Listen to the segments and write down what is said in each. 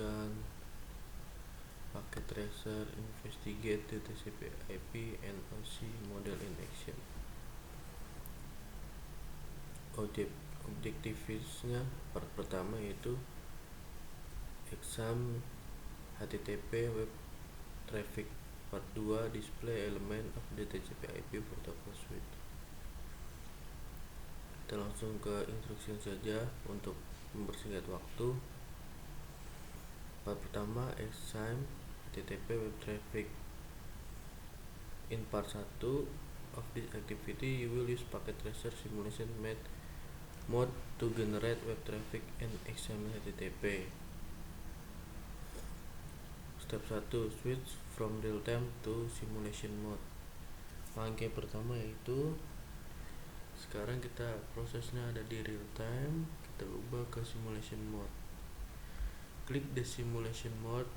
menjalankan packet tracer investigate the TCP/IP and OC model in action. Objektifnya part pertama yaitu exam HTTP web traffic, part 2 display element of the TCP/IP protocol suite. Kita langsung ke instruction saja untuk mempersingkat waktu. Part pertama exam HTTP web traffic. In part 1 of this activity, you will use packet tracer simulation mode to generate web traffic and examine HTTP. Step 1, switch from real time to simulation mode. Langkah pertama yaitu sekarang kita prosesnya ada di real time, kita ubah ke simulation mode. Klik the simulation mode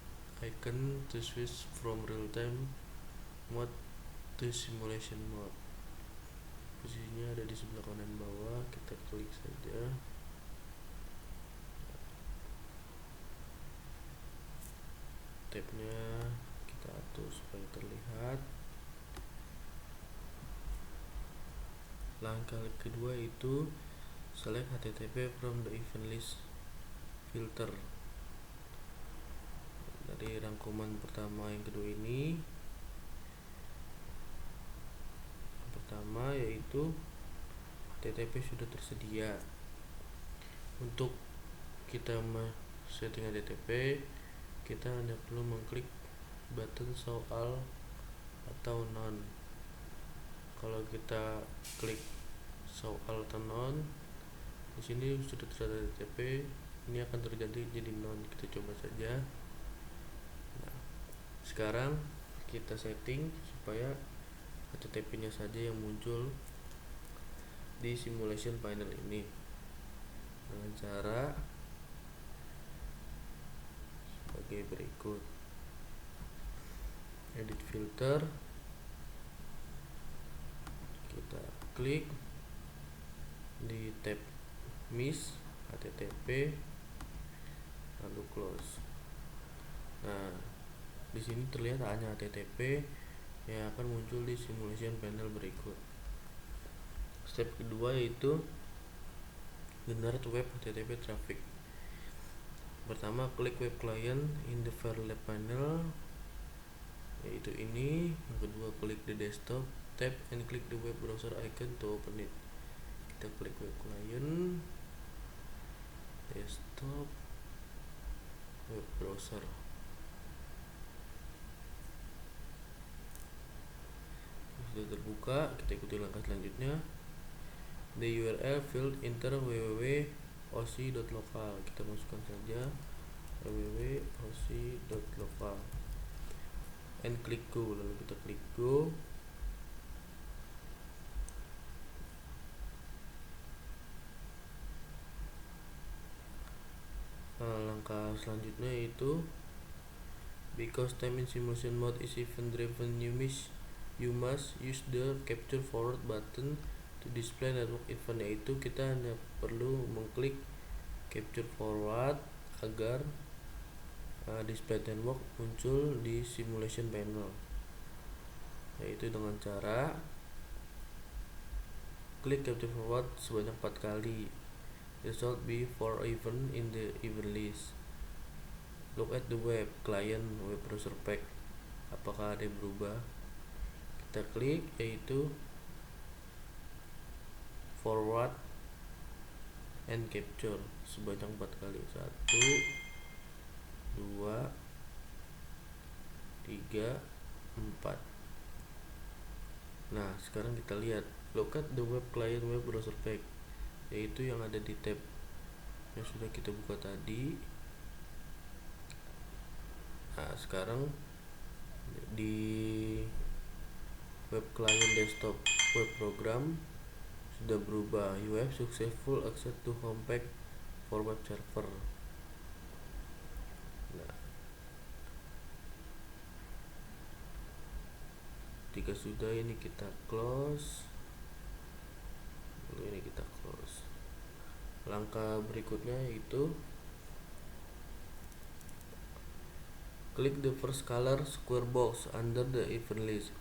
icon to switch from real time mode to simulation mode. Posisinya ada di sebelah kanan bawah, kita klik saja. Tabnya kita atur supaya terlihat. Langkah kedua itu select HTTP from the event list filter. Dari rangkuman pertama yang kedua ini, yang pertama yaitu HTTP sudah tersedia. Untuk kita setting HTTP, kita hanya perlu mengklik button show all atau none. Kalau kita klik show all atau none, di sini sudah tersedia HTTP, ini akan terganti jadi none. Kita coba saja. Nah, sekarang kita setting supaya HTTP-nya saja yang muncul di simulation panel ini dengan cara sebagai berikut. Edit filter, kita klik di tab miss HTTP lalu close. Nah, di sini terlihat hanya HTTP yang akan muncul di simulation panel berikut. Step kedua yaitu generate web HTTP traffic. Pertama, klik web client in the file lab panel, yaitu ini. Yang kedua, klik the desktop tab and click the web browser icon to open it. Kita klik web client, desktop, web browser. Sudah terbuka, kita ikuti langkah selanjutnya. The URL field enter www.oc.local. Kita masukkan saja www.oc.local and click go. Lalu kita klik go. Langkah selanjutnya yaitu because time in simulation mode is event driven, you must use the capture forward button to display network event, yaitu kita hanya perlu mengklik capture forward agar display network muncul di simulation panel, yaitu dengan cara klik capture forward sebanyak 4 kali. Result be for event in the event list. Look at the web client web browser pack, apakah ada yang berubah. Kita klik yaitu forward and capture sebanyak 4 kali. 1, 2, 3, 4. Nah, sekarang kita lihat look at the web client web browser pack, yaitu yang ada di tab yang sudah kita buka tadi. Nah, sekarang di web client desktop web program sudah berubah. You have successful access to home page for web server. Nah, jika sudah, ini kita close. Lalu ini kita close. Langkah berikutnya yaitu Click the first color square box under the event list.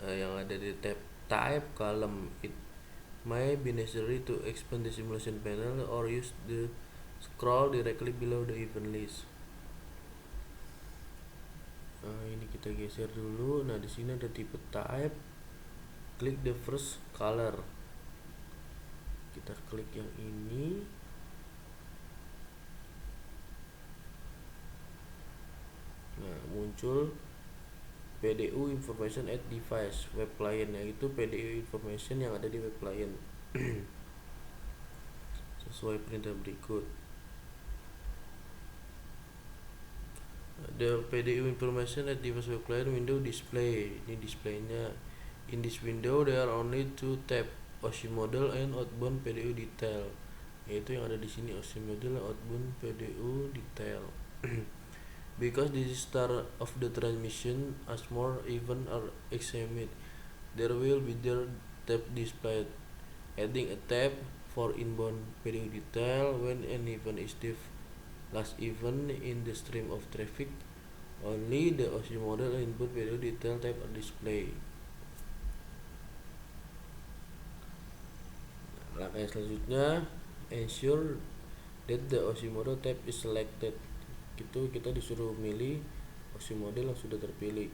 Yang ada di tab type column. It may be necessary to expand the simulation panel or use the scroll directly below the event list. Ini kita geser dulu. Nah, di sini ada tipe type. Klik the first color. Kita klik yang ini. Nah, muncul PDU information at device web client, yaitu PDU information yang ada di web client. Sesuai perintah berikut. The PDU information at device web client window display. Ini displaynya. In this window there are only two tab, OSI model and outbound PDU detail. Yaitu yang ada di sini, OSI model, outbound PDU detail. Because this is start of the transmission, as more events are examined, there will be their tab displayed. Adding a tab for inbound PDU detail when an event is the last event in the stream of traffic, only the OSI model and inbound PDU detail tab are displayed. Langkah selanjutnya, ensure that the OSI model tab is selected. Itu kita disuruh milih OSI model yang sudah terpilih.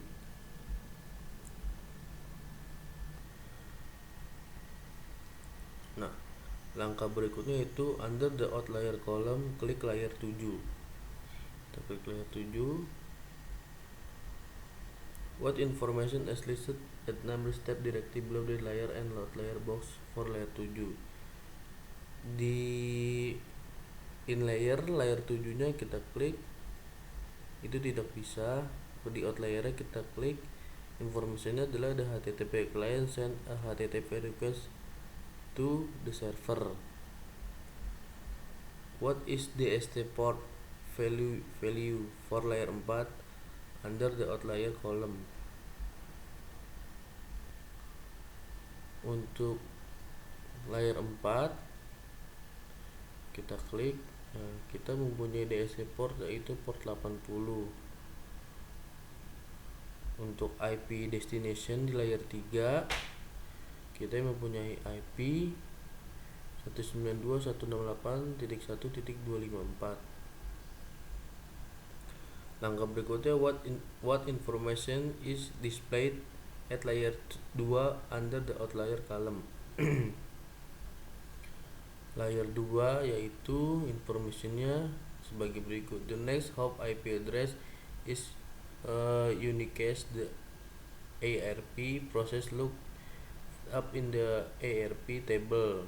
Nah, langkah berikutnya itu under the outlier column, klik layer 7. Kita klik layer 7. What information is listed at number step directly below the layer and outlier box for layer 7. Di in layer 7 nya kita klik, itu tidak bisa. Di outlier kita klik, informasinya adalah the HTTP client send a HTTP request to the server. What is DST port value for layer 4 under the outlier column. Untuk layer 4 kita klik. Kita mempunyai DST port yaitu port 80. Untuk IP destination di layer 3 kita mempunyai IP 192.168.1.254. Langkah berikutnya, what information is displayed at layer 2 under the outlier column. Layer 2 yaitu informationnya sebagai berikut. The next hop IP address is unicast the ARP process look up in the ARP table.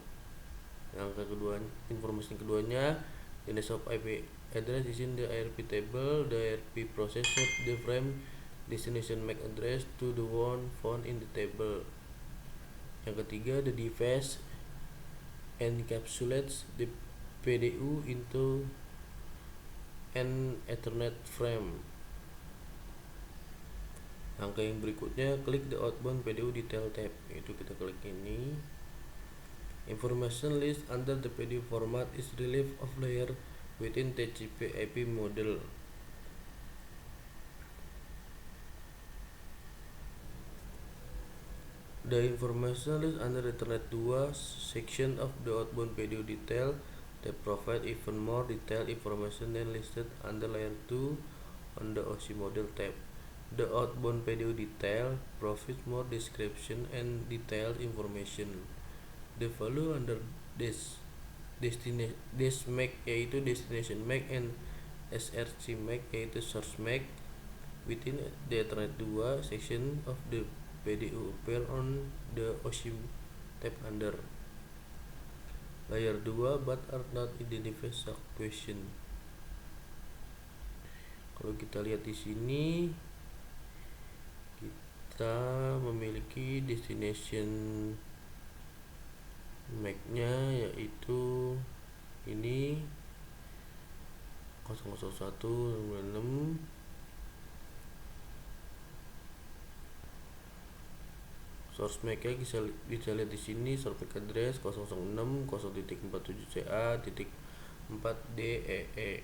Yang kedua, informasi keduanya, the next hop IP address is in the ARP table. The ARP process set the frame destination MAC address to the one found in the table. Yang ketiga, the device encapsulates the PDU into an Ethernet frame. Langkah yang berikutnya, klik the outbound PDU detail tab. Itu kita klik ini. Information list under the PDU format is relief of layer within TCP IP model. The information list under Ethernet 2 section of the outbound PDU detail that provide even more detailed information than listed under layer 2 on the OSI model tab. The outbound PDU detail provides more description and detailed information. The value under this MAC yaitu destination MAC and SRC MAC yaitu source MAC within the Ethernet 2 section of the PDU appear on the OSI tab under layer 2 but are not identified question. Kalau kita lihat di sini, kita memiliki destination MAC-nya yaitu ini 00196. Source MAC-nya bisa lihat di sini, source MAC address 006.0.47ca.4DEE.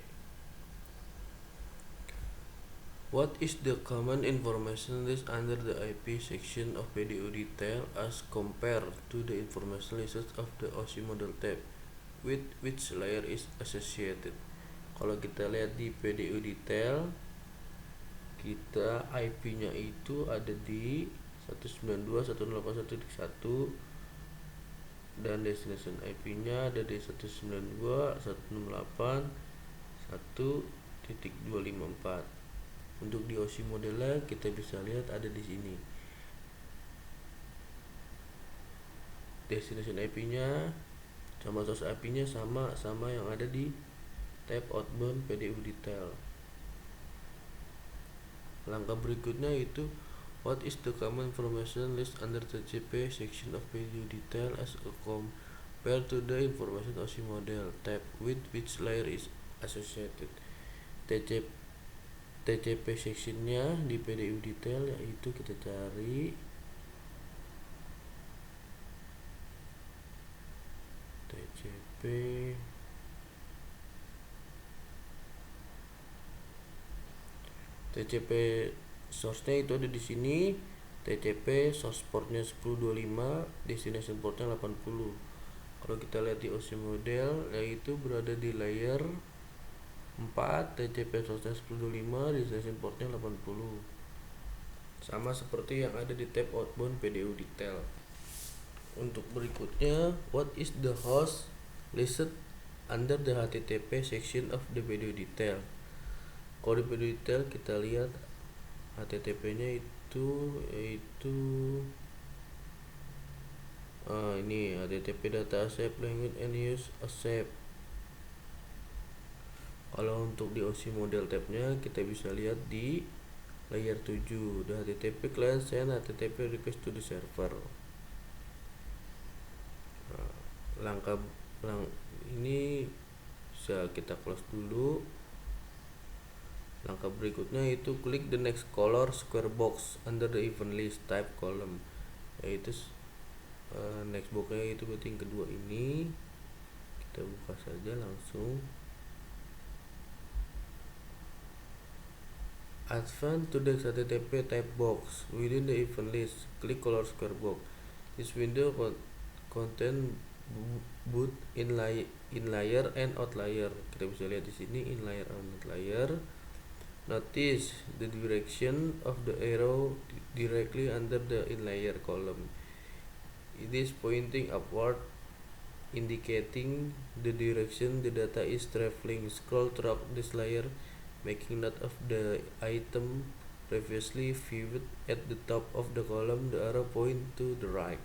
What is the common information list under the IP section of PDU detail as compared to the information list of the OSI model tab with which layer is associated? Kalau kita lihat di PDU detail, kita IP-nya itu ada di 192.168.1.1 dan destination IP-nya ada di 192.168.1.254. Untuk di OSI modelnya kita bisa lihat ada di sini. Destination IP-nya sama source IP-nya sama yang ada di tab outbound PDU detail. Langkah berikutnya itu what is the common information list under the TCP section of PDU detail as compared to the information OSI model tab with which layer is associated. TCP sectionnya di PDU detail yaitu kita cari TCP source-nya itu ada di sini. TCP source portnya 1025, destination portnya 80. Kalau kita lihat di OSI model yaitu berada di layer 4, TCP source-nya 1025, destination portnya 80. Sama seperti yang ada di tab outbound PDU detail. Untuk berikutnya, what is the host listed under the HTTP section of the PDU detail? Kalau di PDU detail kita lihat HTTP-nya itu yaitu ini HTTP data accept language and use accept. Kalau untuk di OSI model tabnya kita bisa lihat di layer 7 the HTTP client send HTTP request to the server. Langkah ini bisa kita close dulu. Langkah berikutnya itu klik the next color square box under the event list type column, yaitu next boxnya itu berarti yang kedua ini. Kita buka saja langsung. Advance to the HTTP type box within the event list. Click color square box. This window contain both inlier and outlier. Kita bisa lihat di sini inlier and outlier. Notice the direction of the arrow directly under the inlier column. It is pointing upward, indicating the direction the data is traveling. Scroll through this layer, making note of the item previously viewed at the top of the column. The arrow point to the right.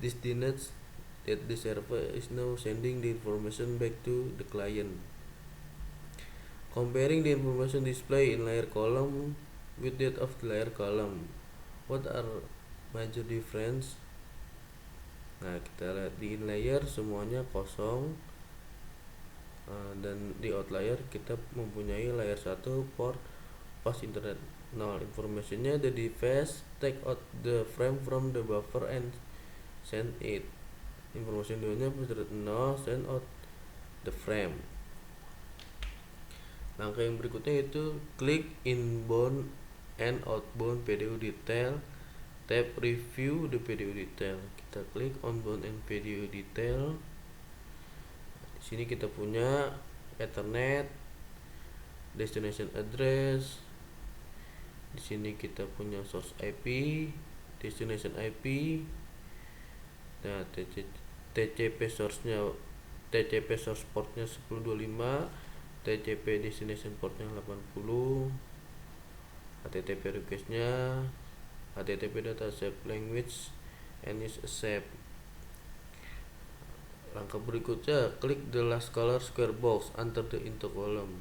This denotes that the server is now sending the information back to the client. Comparing the information display in layer column with that of the layer column. What are major difference? Nah, kita lihat di in layer semuanya kosong. Dan di outlier kita mempunyai layer 1 port fast internet. Nah, informationnya the device take out the frame from the buffer and send it. Information 2 nya internet 0 send out the frame. Langkah yang berikutnya itu klik inbound and outbound PDU detail tab review the PDU detail. Kita klik onbound and PDU detail. Di sini kita punya Ethernet, destination address. Di sini kita punya source IP, destination IP. Nah, TCP source-nya TCP source portnya 1025, TCP destination portnya 80, HTTP request-nya HTTP data accept language and use accept. Langkah berikutnya klik the last color square box under the into column.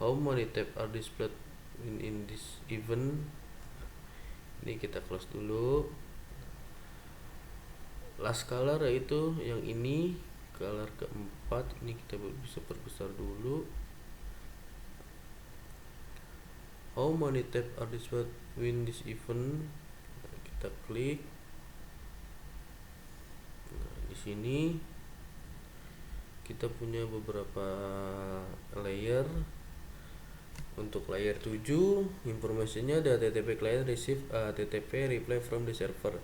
How many tabs are displayed in this event? Ini kita close dulu. Last color yaitu yang ini, color keempat. Ini kita bisa perbesar dulu. How many tabs are displayed in this event? Kita klik. Nah, di sini kita punya beberapa layer. Untuk layer 7, informasinya the HTTP client receive a HTTP reply from the server.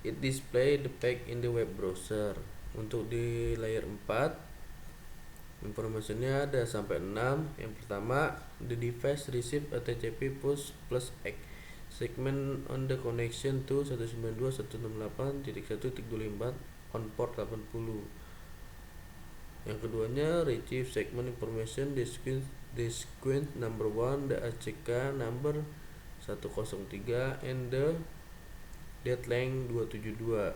It display the page in the web browser. Untuk di layer 4, informasinya ada sampai 6. Yang pertama, the device receive a TCP push plus X segment on the connection to 192.168.1.24 on port 80. Yang keduanya, retrieve segment information the sequence number 1, the ACK number 103 and the date length 272.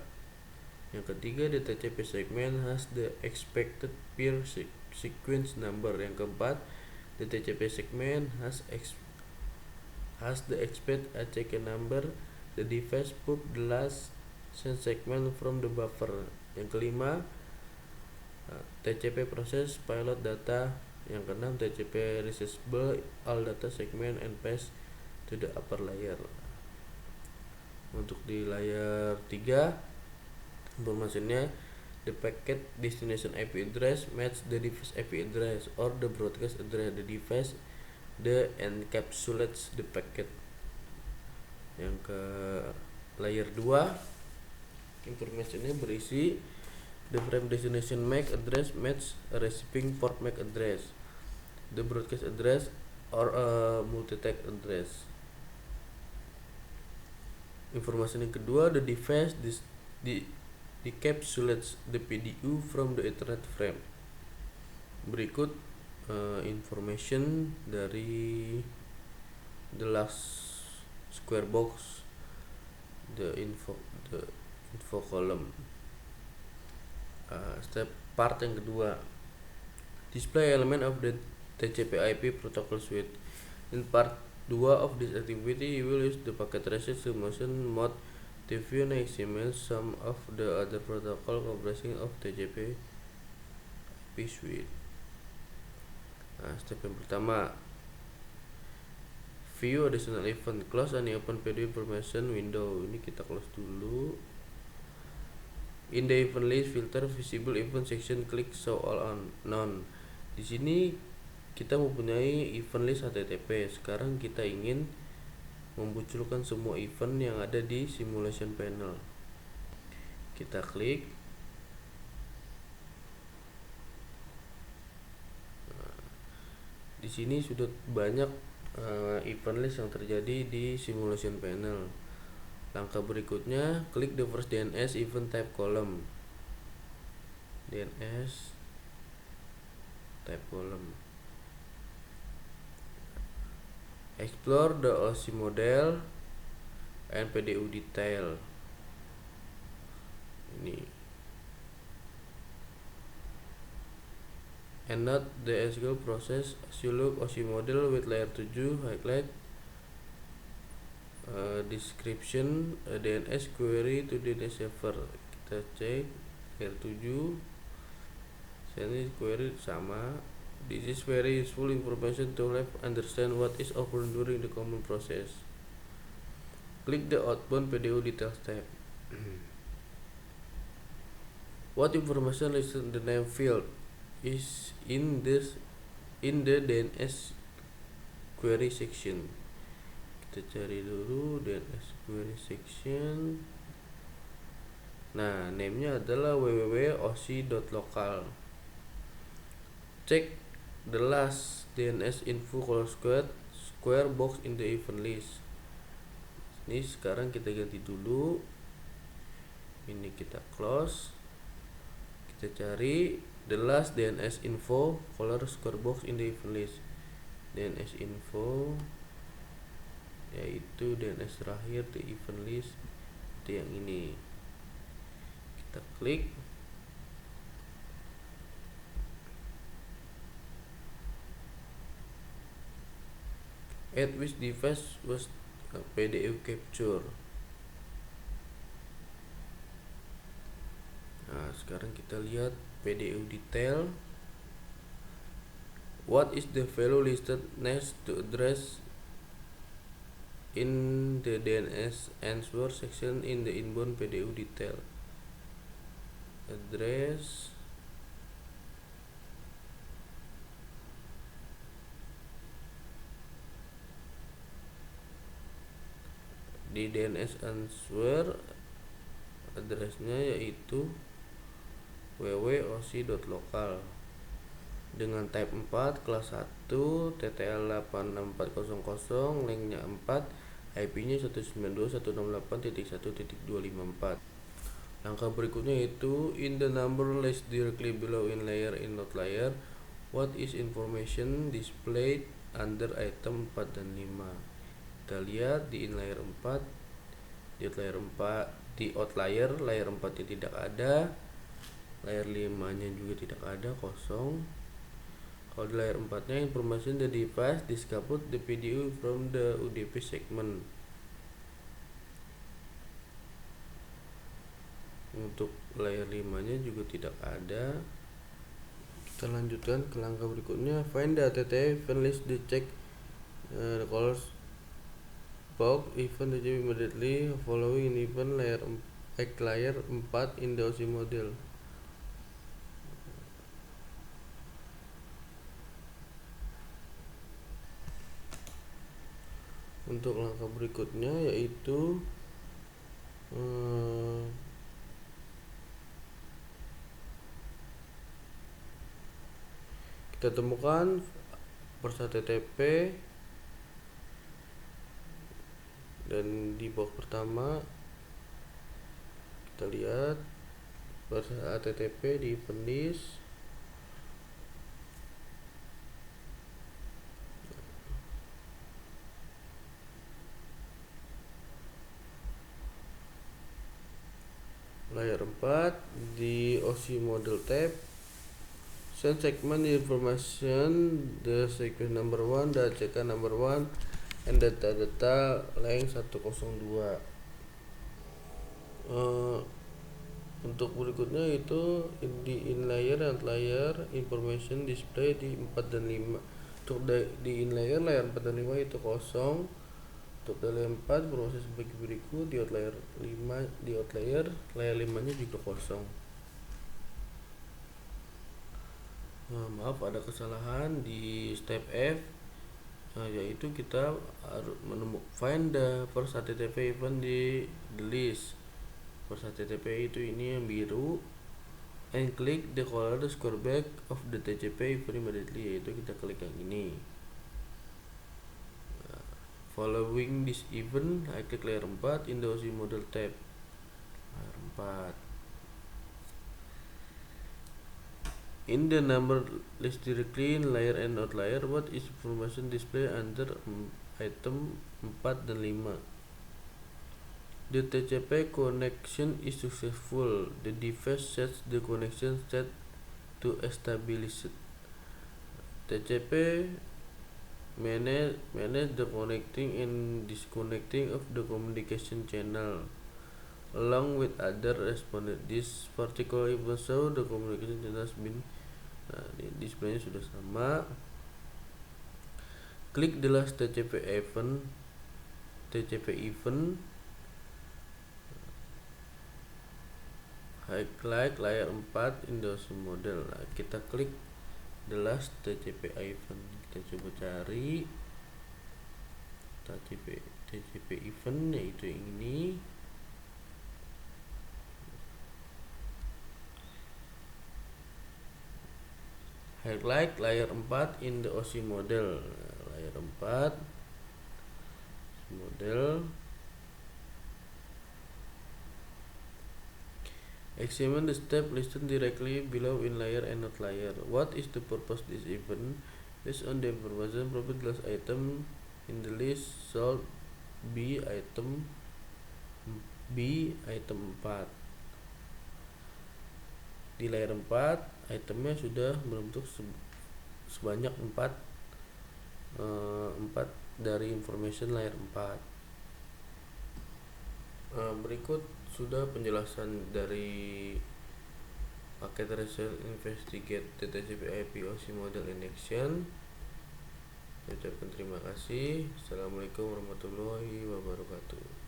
Yang ketiga, the TCP segment has the expected peer sequence number. Yang keempat, the TCP segment has the expected ACK number. The device put the last send segment from the buffer. Yang kelima, TCP process pilot data. Yang keenam, TCP reachable all data segment and pass to the upper layer. Untuk di layer 3, informasinya the packet destination IP address match the device IP address or the broadcast address the device the encapsulates the packet. Yang ke layer 2, informasinya berisi the frame destination MAC address match a receiving port MAC address, the broadcast address or a multi-tag address. Informasi yang kedua, the device decapsulates the PDU from the Ethernet frame. Berikut information dari the last square box, the info column. Step part yang kedua, display element of the TCP/IP protocol suite. In part 2 of this activity, you will use the packet tracer solution mode to view and examine some of the other protocol comprising of TCP/IP suite. Step yang pertama, view additional event, close any open PDU information window. Ini kita close dulu. In the event list filter visible event section, click show all on none. Di sini kita mempunyai event list HTTP. Sekarang kita ingin memunculkan semua event yang ada di simulation panel. Kita klik. Di sini sudah banyak event list yang terjadi di simulation panel. Langkah berikutnya, klik the first DNS event type column. DNS type column. Explore the OSI model and PDU detail. Ini. And note the SQL process as you look OSI model with layer 7 highlight description DNS query to DNS server. Kita cek layer 7. Sini query sama. This is very useful information to help understand what is occurring during the common process. Click the outbound PDU details tab. What information listed in the name field is in the DNS query section. Kita cari dulu DNS query section. Nah, name-nya adalah www.osi.local. Check the last DNS info square box in the event list. Ini sekarang kita ganti dulu. Ini kita close. Kita cari the last DNS info square box in the event list. DNS info yaitu DNS terakhir di event list itu yang ini. Kita klik. Add which device was PDU capture. Nah, sekarang kita lihat PDU detail. What is the value listed next to address in the DNS answer section in the inbound PDU detail? Address di DNS answer addressnya yaitu www.osi.local dengan type 4 kelas 1 TTL 86400 linknya 4 IP-nya 192.168.1.254. Langkah berikutnya itu in the number list directly below in outlier what is information displayed under item 4 dan 5. Kita lihat di in layer 4, di outlier layer 4 nya tidak ada, layer 5 nya juga tidak ada, kosong. Kalau di layer 4 nya information the device decoupled the PDU from the UDP segment. Untuk layer 5 nya juga tidak ada. Kita lanjutkan ke langkah berikutnya, find the TTP event list the check the colors box event TTP immediately following event layer 4 in the OSI model. Untuk langkah berikutnya yaitu kita temukan persa TTP dan di box pertama kita lihat persa TTP di event list. Layer 4 di OSI model tab send segment information the sequence number 1 the check number 1 and data length 102. Untuk berikutnya itu di in layer and layer information display di 4 dan 5. Untuk di in layer 4 dan 5 itu kosong. Untuk layer 4 proses sebagai berikut, di outlier 5 layer 5 nya juga kosong. Maaf ada kesalahan di step F, yaitu kita harus menemukan find the first HTTP event di the list. First HTTP itu ini yang biru, and click the color square back of the TCP event immediately, yaitu kita klik yang ini. Following this event, I click layer 4 in the OSI model tab. Layer 4. In the number list directly in layer and outlier, what is information display under item 4 dan 5? The TCP connection is successful. The device sets the connection state to established. TCP manage the connecting and disconnecting of the communication channel along with other responded. This particular event show the communication channel has been displaynya sudah sama. Klik the last TCP event highlight layer 4 in the OSI model. Nah, kita klik the last TCP event, kita coba cari TCP event yaitu yang ini. Highlight layer 4 in the OSI model. Layer 4 model. Examine the step listed directly below in layer and outlier. What is the purpose of this event? Based on the information provided last item in the list should be item 4. Di layer 4 itemnya sudah berbentuk sebanyak 4 dari information layer 4. Berikut sudah penjelasan dari paket Research Investigate TCP/IP OSI Model in Action. Saya ucapkan terima kasih. Assalamualaikum warahmatullahi wabarakatuh.